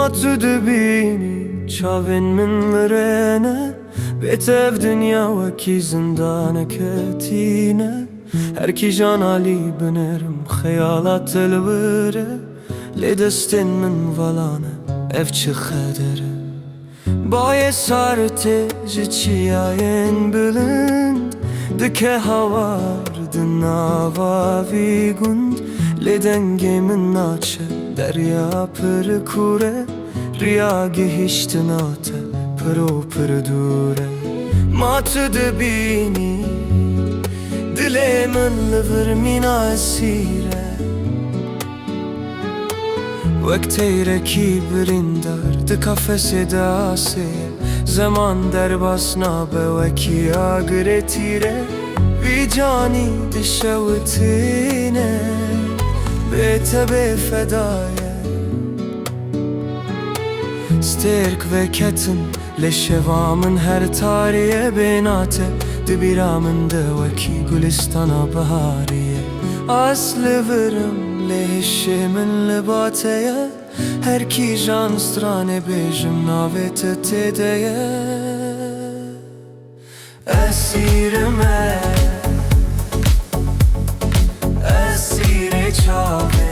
tu dibînî çavên min mirene, bêtev dünya wekî zindaneke tîne. Herkî jan alî binerim xeyalat dilwire, lê destên min velane ev çi xedere. Bayê sartê ji çiyayên bilind, dike hawar di nava vî gund. Lê dengê min naçe derya pir kûr e, riya gihîştina te pir û pir dûr e. Ma tu dibînî dilê min li vir mîna esîr e, wek teyrekî birîndar di kafesê de asê ye. Zeman derbas nabe wekî agirê tîr e, vî canî dişewitîne bê te bê feda ye. Stêrk veketin lê şeva min her tariye, bêhna te di bîra min de wekî gulistana biharî ye. Az li virim lê hişê min li ba te ye, herkî jan stranê bêjim navê te têde ye. Esîrim e, esîrê çavê